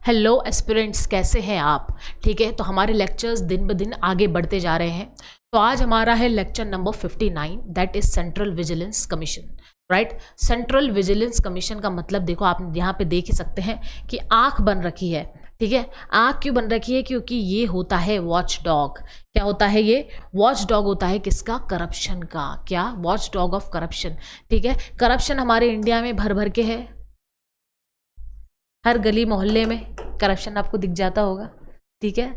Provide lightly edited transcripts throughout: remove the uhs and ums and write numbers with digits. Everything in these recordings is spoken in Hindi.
हेलो एस्पिरेंट्स, कैसे हैं आप? ठीक है, तो हमारे लेक्चर्स दिन ब दिन आगे बढ़ते जा रहे हैं। तो आज हमारा है lecture number 59, that is central vigilance commission. Right, central vigilance commission का मतलब देखो, आप यहाँ पे देख ही सकते हैं कि आंख बन रखी है। ठीक है, आंख क्यों बन रखी है? क्योंकि ये होता है वॉच डॉग। क्या होता है ये? वॉच डॉग होता है किसका? करप्शन का। क्या? Watch dog of corruption. ठीक है, करप्शन हमारे इंडिया में भर भर के है, हर गली मोहल्ले में करप्शन आपको दिख जाता होगा। ठीक है,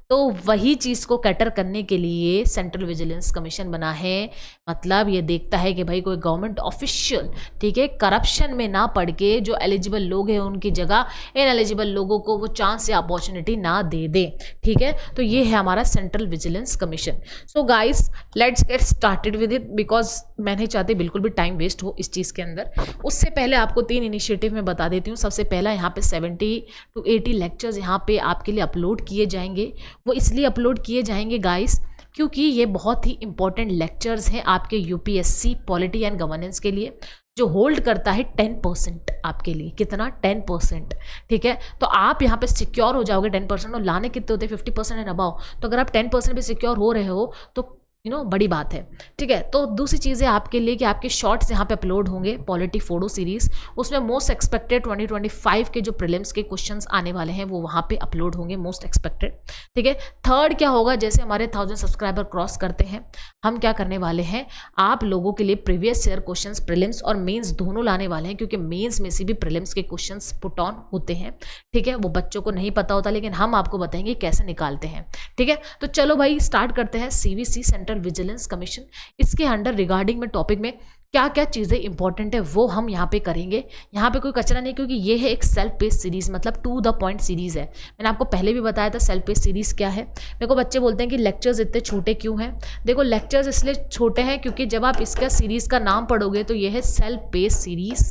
तो वही चीज़ को कैटर करने के लिए सेंट्रल विजिलेंस कमीशन बना है। मतलब ये देखता है कि भाई कोई गवर्नमेंट ऑफिशियल, ठीक है, करप्शन में ना पड़ के जो एलिजिबल लोग हैं उनकी जगह इन एलिजिबल लोगों को वो चांस या अपॉर्चुनिटी ना दे दे। ठीक है, तो ये है हमारा central vigilance commission. So guys, let's get started with it, because मैं नहीं चाहती बिल्कुल भी टाइम वेस्ट हो इस चीज़ के अंदर। उससे पहले आपको 3 इनिशिएटिव में बता देती हूँ। सबसे पहला, यहाँ पे 70 to 80 लेक्चर्स यहाँ पे आपके लिए अपलोड किए जाएंगे। वो इसलिए अपलोड किए जाएंगे गाइस क्योंकि ये बहुत ही इंपॉर्टेंट लेक्चर्स हैं आपके यूपीएससी पॉलिटी एंड गवर्नेंस के लिए, जो होल्ड करता है 10% आपके लिए। कितना? 10%। ठीक है, तो आप यहाँ पे सिक्योर हो जाओगे 10%, और लाने कितने होते हैं? 50% एंड अबाउ। तो अगर आप 10% पे सिक्योर हो रहे हो तो बड़ी बात है। ठीक है, तो दूसरी चीज़ है आपके लिए कि आपके शॉर्ट्स यहाँ पे अपलोड होंगे पॉलिटी फोटो सीरीज। उसमें मोस्ट एक्सपेक्टेड 2025 के जो प्रीलिम्स के क्वेश्चंस आने वाले हैं वो वहाँ पे अपलोड होंगे, मोस्ट एक्सपेक्टेड। ठीक है, थर्ड क्या होगा, जैसे हमारे 1000 सब्सक्राइबर क्रॉस करते हैं, हम क्या करने वाले हैं, आप लोगों के लिए प्रीवियस ईयर क्वेश्चंस प्रीलिम्स और मेंस दोनों लाने वाले हैं, क्योंकि मेंस में से भी प्रीलिम्स के क्वेश्चंस पुट ऑन होते हैं। ठीक है, वो बच्चों को नहीं पता होता, लेकिन हम आपको बताएंगे कैसे निकालते हैं। ठीक है, तो चलो भाई स्टार्ट करते हैं। सीवीसी सेंट्रल विजिलेंस कमीशन, इसके अंडर रिगार्डिंग में टॉपिक में क्या क्या चीज़ें इंपॉर्टेंट है वो हम यहाँ पे करेंगे। यहाँ पे कोई कचरा नहीं, क्योंकि ये है एक सेल्फ पेस सीरीज, मतलब टू द पॉइंट सीरीज है। मैंने आपको पहले भी बताया था सेल्फ पेस सीरीज क्या है। मेरे को बच्चे बोलते हैं कि लेक्चर्स इतने छोटे क्यों हैं। देखो, लेक्चर्स इसलिए छोटे हैं क्योंकि जब आप इसका सीरीज का नाम पढ़ोगे तो ये है सेल्फ पेस सीरीज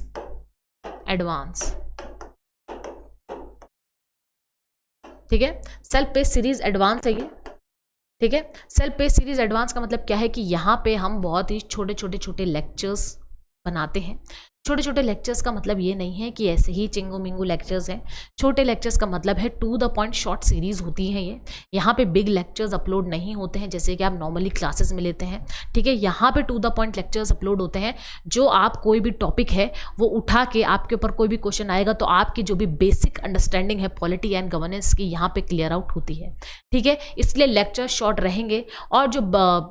एडवांस। ठीक है, सेल्फ पेस सीरीज एडवांस है ये। ठीक है, सेल्फ पेस सीरीज एडवांस का मतलब क्या है कि यहाँ पे हम बहुत ही छोटे लेक्चर्स बनाते हैं। छोटे छोटे लेक्चर्स का मतलब ये नहीं है कि ऐसे ही चिंगू मिंगू लेक्चर्स हैं। छोटे लेक्चर्स का मतलब है to the point short series होती है ये। यहाँ पे बिग लेक्चर्स अपलोड नहीं होते हैं जैसे कि आप नॉर्मली क्लासेस में लेते हैं। ठीक है, यहाँ पे to the point lectures upload होते हैं, जो आप कोई भी टॉपिक है वो उठा के आपके ऊपर कोई भी क्वेश्चन आएगा तो आपकी जो भी बेसिक अंडरस्टैंडिंग है पॉलिटी एंड गवर्नेंस की यहाँ पे क्लियर आउट होती है। ठीक है, इसलिए लेक्चर शॉर्ट रहेंगे। और जो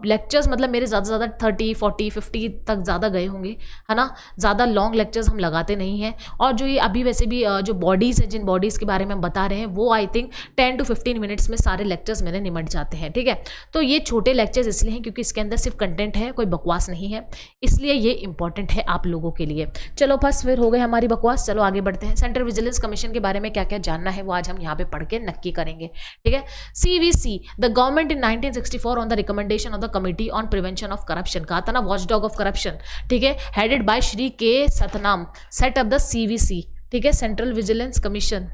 लेक्चर्स मतलब मेरे ज़्यादा से ज़्यादा 30, 40, 50 तक ज़्यादा गए होंगे, है ना। ज़्यादा लॉन्ग लेक्चर्स हम लगाते नहीं हैं। और जो ये अभी वैसे भी जो बॉडीज़ हैं, जिन बॉडीज़ के बारे में हम बता रहे हैं, वो आई थिंक 10 to 15 मिनट्स में सारे लेक्चर्स मेरे निमट जाते हैं। ठीक है, तो ये छोटे लेक्चर्स इसलिए हैं क्योंकि इसके अंदर सिर्फ कंटेंट है, कोई बकवास नहीं है, इसलिए ये इंपॉर्टेंट है आप लोगों के लिए। चलो बस फिर हो गए हमारी बकवास, चलो आगे बढ़ते हैं। सेंट्रल विजिलेंस कमीशन के बारे में क्या क्या जानना है वो आज हम यहाँ पे पढ़ के नक्की करेंगे। ठीक है, CVC, the government in 1964 on the recommendation of the committee on prevention of corruption, कहा था ना वॉचडॉग ऑफ करप्शन। ठीक है, हेडेड बाय श्री के Satnam, set up the CVC. ठीक है, सेंट्रल विजिलेंस कमीशन।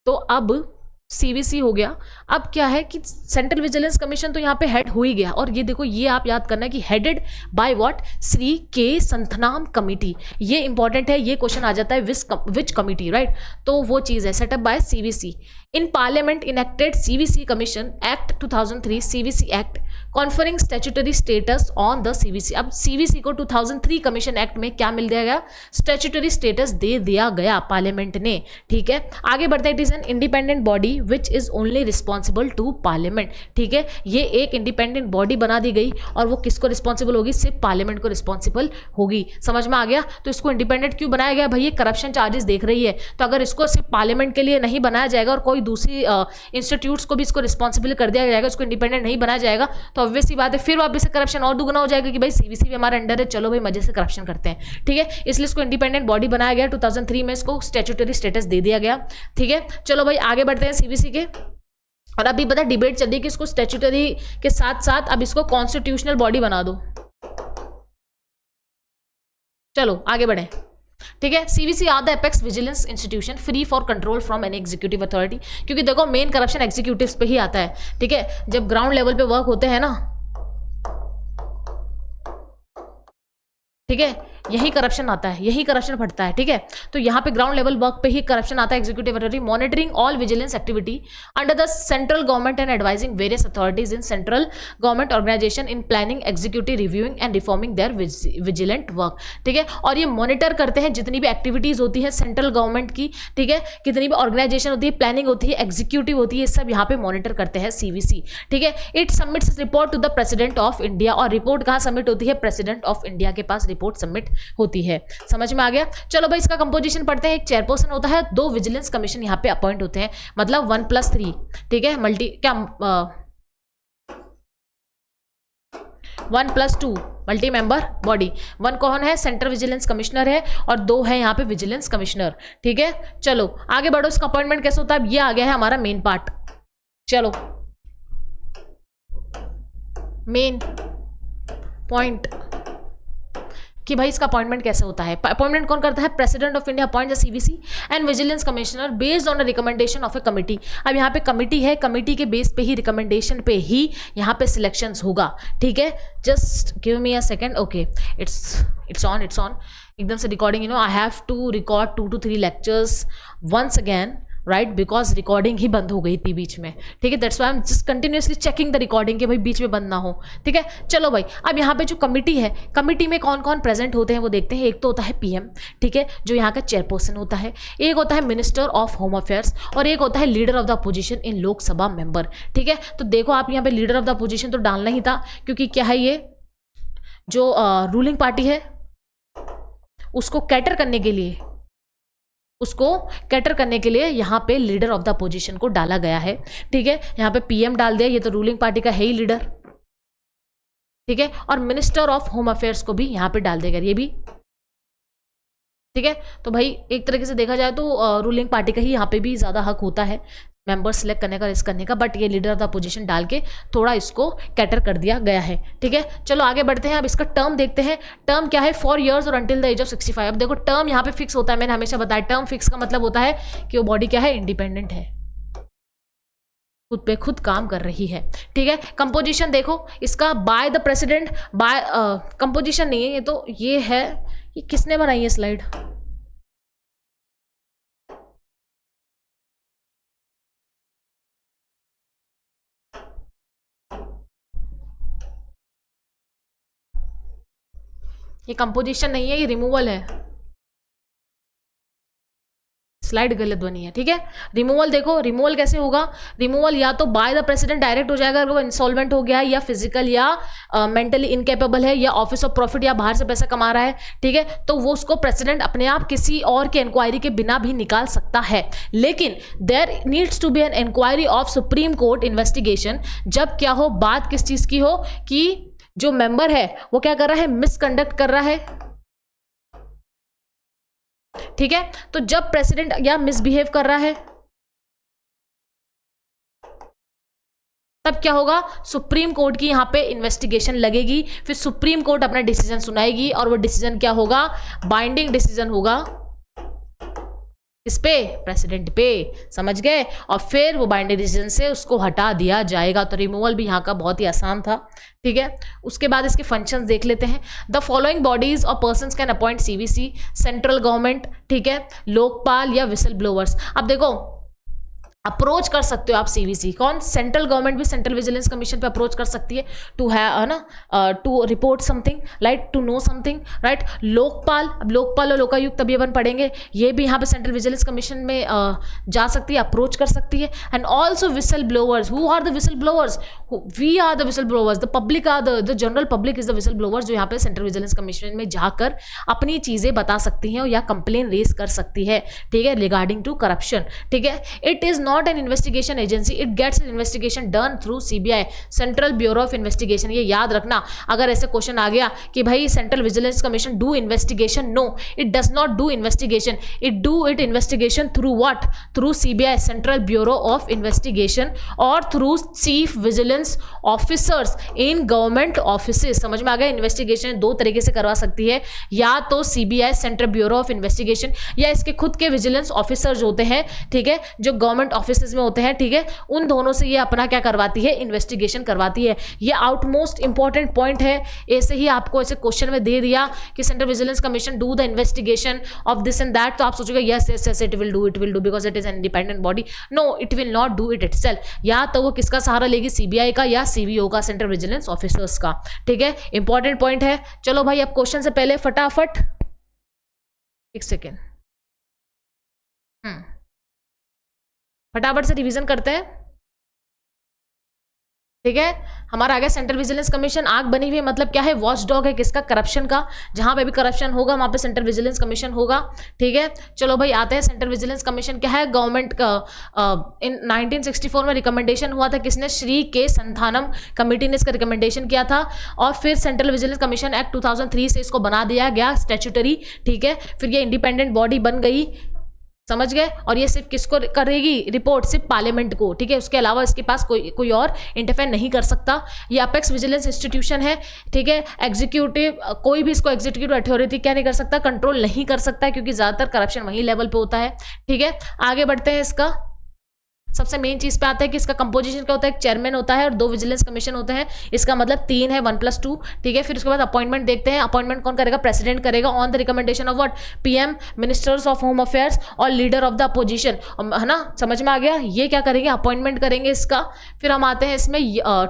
तो अब सीवीसी हो गया। अब क्या है कि सेंट्रल विजिलेंस कमीशन तो यहाँ पे हेड हो ही गया, और ये देखो, ये आप याद करना है कि हेडेड बाय व्हाट? श्री के संथनाम कमिटी। ये इंपॉर्टेंट है, ये क्वेश्चन आ जाता है विच कमिटी, राइट। तो वो चीज है setup bye CVC. In parliament enacted CVC commission act 2003, CVC act conferring statutory status on the CVC. अब सीवीसी को 2003 कमीशन एक्ट में क्या मिल दिया गया? स्टैट्यूटरी स्टेटस दे दिया गया पार्लियामेंट ने। ठीक है, आगे बढ़ते हैं। It is an independent body which is only responsible to parliament. ठीक है, ये एक इंडिपेंडेंट बॉडी बना दी गई, और वो किसको रिस्पॉन्सिबल होगी? सिर्फ पार्लियामेंट को रिस्पॉन्सिबल होगी। समझ में आ गया? तो इसको इंडिपेंडेंट क्यों बनाया गया? भाई ये करप्शन चार्जेस देख रही है, तो अगर इसको सिर्फ पार्लियामेंट के लिए नहीं बनाया जाएगा और कोई दूसरी इंस्टीट्यूट्स को भी इसको रिस्पॉन्सिबल कर दिया जाएगा, इसको इंडिपेंडेंट नहीं बनाया जाएगा, तो ऑब्वियस सी बात है फिर वापस से करप्शन और दुगना हो जाएगा कि भाई सीवीसी भी हमारे अंडर है, चलो भाई मजे से करप्शन करते हैं। ठीक है, इसलिए इसको इंडिपेंडेंट बॉडी बनाया गया। 2003 में इसको स्टैट्यूटरी स्टेटस दे दिया गया। ठीक है, चलो भाई आगे बढ़ते हैं सीवीसी के। और अभी पता डिबेट चल रही है कि इसको स्टैट्यूटरी के साथ साथ अब इसको कॉन्स्टिट्यूशनल बॉडी बना दो। चलो आगे बढ़े। ठीक है, CVC are the apex vigilance institution free for control from any executive authority, क्योंकि देखो मेन करप्शन एग्जीक्यूटिव्स पे ही आता है। ठीक है, जब ग्राउंड लेवल पे वर्क होते हैं ना, ठीक है, यही करप्शन आता है, यही करप्शन फटता है, ठीक है। तो यहाँ पे ग्राउंड लेवल वर्क पे ही करप्शन आता है। Executive authority monitoring all vigilance activity under the central government and advising various authorities in central government organisation in planning, executive reviewing and reforming there vigilant work, ठीक है। और ये मॉनिटर करते हैं जितनी भी एक्टिविटीज होती है सेंट्रल गवर्नमेंट की, ठीक है, कितनी भी ऑर्गेनाइजेशन होती है, प्लानिंग होती है, एग्जीक्यूटिव होती है, सब यहाँ पे मॉनिटर करते हैं सीवीसी, ठीक है। It submits report to the president of India, और रिपोर्ट कहाँ सबमिट होती है, प्रेसिडेंट ऑफ इंडिया के पास रिपोर्ट सबमिट होती है। समझ में आ गया। चलो भाई इसका कंपोजिशन पढ़ते हैं। एक चेयरपर्सन होता है, 2 विजिलेंस कमीशन यहाँ पे अपॉइंट होते हैं, मतलब 1+3, ठीक है, 1+2 मल्टी मेंबर बॉडी। 1 कौन है, सेंट्रल विजिलेंस कमिश्नर है, और 2 है यहाँ पे विजिलेंस कमिश्नर, ठीक है। चलो आगे बढ़ो। इसका अपॉइंटमेंट कैसे होता है, ये आ गया है हमारा मेन पार्ट। चलो मेन पॉइंट कि भाई इसका अपॉइंटमेंट कैसे होता है। अपॉइंटमेंट कौन करता है, president of India appoint the CVC and vigilance commissioner based on the recommendation of A committee. अब यहाँ पे कमिटी है, कमिटी के बेस पे ही, रिकमेंडेशन पे ही यहाँ पे सिलेक्शंस होगा, ठीक है। Just give me a second. Okay, it's on एकदम से recording, I have to record 2 to 3 lectures once again, right, because recording ही बंद हो गई थी बीच में, ठीक है। That's why I am just continuously checking the recording कि भाई बीच में बंद ना हो, ठीक है। चलो भाई अब यहाँ पे जो कमिटी है, कमिटी में कौन कौन प्रेजेंट होते हैं वो देखते हैं। एक तो होता है पीएम, ठीक है, जो यहाँ का चेयरपर्सन होता है। एक होता है मिनिस्टर ऑफ होम अफेयर्स, और एक होता है leader of the opposition in Lok Sabha member, ठीक है। तो देखो आप यहाँ पे लीडर ऑफ द अपोजिशन तो डालना ही था, क्योंकि क्या है, ये जो रूलिंग पार्टी है उसको कैटर करने के लिए यहाँ पे लीडर ऑफ द अपोजिशन को डाला गया है, ठीक है। यहाँ पे पीएम डाल दिया, ये तो रूलिंग पार्टी का है ही लीडर, ठीक है। और मिनिस्टर ऑफ होम अफेयर्स को भी यहाँ पे डाल देगा, ये भी, ठीक है। तो भाई एक तरीके से देखा जाए तो रूलिंग पार्टी का ही यहाँ पे भी ज्यादा हक होता है मेंबर सिलेक्ट करने का, रिस्क करने का, बट ये लीडर ऑफ द अपोजिशन डाल के थोड़ा इसको कैटर कर दिया गया है, ठीक है। चलो आगे बढ़ते हैं। अब इसका टर्म देखते हैं। टर्म क्या है, 4 years और अंटिल द एज ऑफ 65। अब देखो टर्म यहाँ पे फिक्स होता है, मैंने हमेशा बताया टर्म फिक्स का मतलब होता है कि वो बॉडी क्या है, इंडिपेंडेंट है, खुद पे खुद काम कर रही है, ठीक है। कंपोजिशन देखो इसका, by the president, bye composition नहीं है ये तो, ये है, ये किसने बनाई है स्लाइड, ये कंपोजिशन नहीं है, ये रिमूवल है, स्लाइड गलत बनी है, ठीक है। रिमूवल देखो, रिमूवल कैसे होगा, रिमूवल या तो बाय द प्रेसिडेंट डायरेक्ट हो जाएगा अगर वो इंसॉल्वेंट हो गया है, या फिजिकल या मेंटली इनकेपेबल है, या ऑफिस ऑफ प्रॉफिट या बाहर से पैसा कमा रहा है, ठीक है। तो वो उसको प्रेसिडेंट अपने आप किसी और के इंक्वायरी के बिना भी निकाल सकता है, लेकिन there needs to be an inquiry of supreme court investigation. जब क्या हो, बात किस चीज की हो कि जो मेंबर है वो क्या कर रहा है, मिसकंडक्ट कर रहा है, ठीक है। तो जब प्रेसिडेंट या मिसबिहेव कर रहा है तब क्या होगा, सुप्रीम कोर्ट की यहां पे इन्वेस्टिगेशन लगेगी, फिर सुप्रीम कोर्ट अपना डिसीजन सुनाएगी, और वो डिसीजन क्या होगा, बाइंडिंग डिसीजन होगा इस पे, प्रेसिडेंट पे, समझ गए। और फिर वो बाइंडिंग डिसीजन से उसको हटा दिया जाएगा। तो रिमूवल भी यहाँ का बहुत ही आसान था, ठीक है। उसके बाद इसके फंक्शंस देख लेते हैं। द फॉलोइंग बॉडीज और persons can appoint CVC, central government, ठीक है, लोकपाल या विसल ब्लोअर्स। अब देखो अप्रोच कर सकते हो आप सीवीसी, कौन, सेंट्रल गवर्नमेंट भी सेंट्रल विजिलेंस कमीशन पे अप्रोच कर सकती है टू है ना, to report something, right, to know something, right. Lokpal, अब लोकपाल और लोकायुक्त तभी अपन पढ़ेंगे, ये भी यहाँ पे सेंट्रल विजिलेंस कमीशन में जा सकती है, अप्रोच कर सकती है। And also whistle blowers, who are the whistle blowers, we are the whistle blowers, the public are the general public is the whistle blowers, जो यहाँ पे सेंट्रल विजिलेंस कमीशन में जाकर अपनी चीजें बता सकती हैं या कंप्लेन रेज कर सकती है, ठीक है, रिगार्डिंग टू करप्शन, ठीक है। It is not an investigation agency, it gets an investigation done through CBI, central bureau of investigation. ये याद रखना, अगर ऐसे क्वेश्चन आ गया कि भाई central vigilance commission do investigation, no it does not do investigation, it investigation through what, through CBI, central bureau of investigation, और through chief vigilance officers in government offices. समझ में आ गया, इन्वेस्टिगेशन 2 तरीके से करवा सकती है, या तो CBI, central bureau of investigation, या इसके खुद के विजिलेंस ऑफिसर्स होते हैं, ठीक है, जो गवर्नमेंट ऑफिस में होते हैं, ठीक है, उन दोनों से ये अपना क्या करवाती है, इन्वेस्टिगेशन करवाती है। ये आउटमोस्ट इंपॉर्टेंट पॉइंट है। ऐसे ही आपको ऐसे क्वेश्चन में दे दिया कि central vigilance commission do the investigation of this and that, तो आप सोचोगे yes yes yes it will do because it is an independent body. No, it will not do it itself. या तो वो किसका सहारा लेगी, सीबीआई का या सीवीओ का, सेंट्रल विजिलेंस ऑफिसर्स का, ठीक है, इंपॉर्टेंट पॉइंट है। चलो भाई अब क्वेश्चन से पहले फटाफट एक सेकेंड फटाफट से रिवीजन करते हैं, ठीक है। हमारा आ गया सेंट्रल विजिलेंस कमीशन, आग बनी हुई है, मतलब क्या है, वॉच डॉग है किसका, करप्शन का। जहां पे भी करप्शन होगा वहां पे सेंट्रल विजिलेंस कमीशन होगा, ठीक है। चलो भाई आते हैं, सेंट्रल विजिलेंस कमीशन क्या है, गवर्नमेंट का इन 1964 में रिकमेंडेशन हुआ था, किसने, श्री के संथानम कमेटी ने इसका रिकमेंडेशन किया था, और फिर सेंट्रल विजिलेंस कमीशन एक्ट 2003 से इसको बना दिया गया स्टैट्यूटरी, ठीक है। फिर ये इंडिपेंडेंट बॉडी बन गई, समझ गए। और ये सिर्फ किसको करेगी, रिपोर्ट सिर्फ पार्लियामेंट को, ठीक है, उसके अलावा इसके पास कोई और इंटरफेयर नहीं कर सकता। ये अपेक्स विजिलेंस इंस्टीट्यूशन है, ठीक है। एग्जीक्यूटिव कोई भी इसको एग्जीक्यूटिव अथॉरिटी क्या नहीं कर सकता, कंट्रोल नहीं कर सकता, क्योंकि ज्यादातर करप्शन वही लेवल पे होता है, ठीक है। आगे बढ़ते हैं, इसका सबसे मेन चीज पे आता है कि इसका कंपोजिशन क्या होता है, एक चेयरमैन होता है और 2 विजिलेंस कमीशन होते हैं, इसका मतलब 3 है, 1+2, ठीक है। फिर उसके बाद अपॉइंटमेंट देखते हैं, अपॉइंटमेंट कौन करेगा, प्रेसिडेंट करेगा on the recommendation of what, PM, ministers of home affairs और लीडर ऑफ द अपोजिशन, है ना, समझ में आ गया। ये क्या करेंगे, अपॉइंटमेंट करेंगे इसका। फिर हम आते हैं इसमें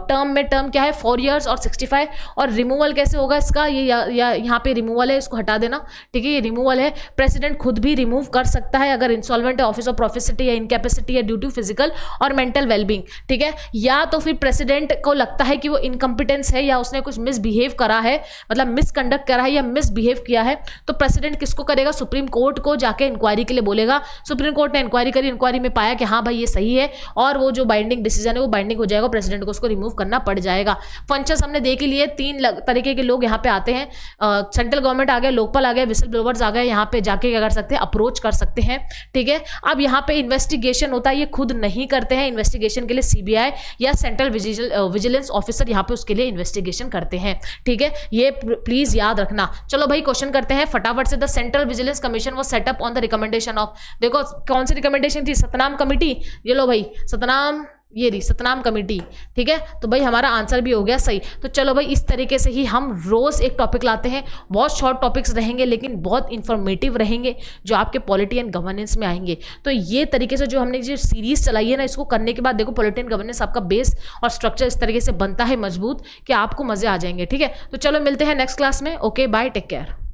टर्म में, टर्म क्या है, 4 years और 65, और रिमूवल कैसे होगा इसका, ये यहाँ पे रिमूवल है, इसको हटा देना, ठीक है, ये रिमूवल है। प्रेसिडेंट खुद भी रिमूव कर सकता है अगर इंसॉल्वेंट है, ऑफिस ऑफ प्रोफिसिटी या इनकैपेसिटी या ड्यू टू फिजिकल और मेंटल वेलबींग, ठीक है। या तो फिर प्रेसिडेंट को लगता है कि वो इनकम्पिटेंस है या उसने कुछ मिसबिहेव करा है, मतलब मिसकंडक्ट करा है या मिसबिहेव किया है, तो प्रेसिडेंट किसको करेगा, सुप्रीम कोर्ट को जाके इंक्वायरी के लिए बोलेगा। सुप्रीम कोर्ट ने इंक्वायरी करी, इंक्वायरी में पाया कि हाँ भाई ये सही है, और वो जो बाइंडिंग डिसीजन है वो बाइंडिंग हो जाएगा, प्रेसिडेंट को उसको रिमूव करना पड़ जाएगा। फंक्शंस हमने देख लिए, 3 तरीके के लोग यहाँ पे आते हैं, सेंट्रल गवर्नमेंट आ गया, लोकपाल आ गया, विसल ब्लोवर्स आ गए, यहाँ पे जाके क्या कर सकते हैं, अप्रोच कर सकते हैं, ठीक है। अब यहाँ पे इन्वेस्टिगेशन होता है, ये खुद नहीं करते हैं, इन्वेस्टिगेशन के लिए सीबीआई या सेंट्रल विजिलेंस ऑफिसर यहाँ पे उसके लिए इन्वेस्टिगेशन करते हैं, ठीक है, ये प्लीज याद रखना। चलो भाई क्वेश्चन करते हैं फटाफट से। The central vigilance commission was set up on the recommendation of, देखो कौन सी रिकमेंडेशन थी, सतनाम कमेटी, ये लो भाई सतनाम, ये रही सतनाम कमेटी, ठीक है। तो भाई हमारा आंसर भी हो गया सही। तो चलो भाई इस तरीके से ही हम रोज एक टॉपिक लाते हैं, बहुत शॉर्ट टॉपिक्स रहेंगे लेकिन बहुत इंफॉर्मेटिव रहेंगे, जो आपके पॉलिटी एंड गवर्नेंस में आएंगे। तो ये तरीके से जो हमने जो सीरीज चलाई है ना, इसको करने के बाद देखो पॉलिटी एंड गवर्नेंस आपका बेस और स्ट्रक्चर इस तरीके से बनता है मजबूत कि आपको मजे आ जाएंगे, ठीक है। तो चलो मिलते हैं नेक्स्ट क्लास में, ओके बाय, टेक केयर।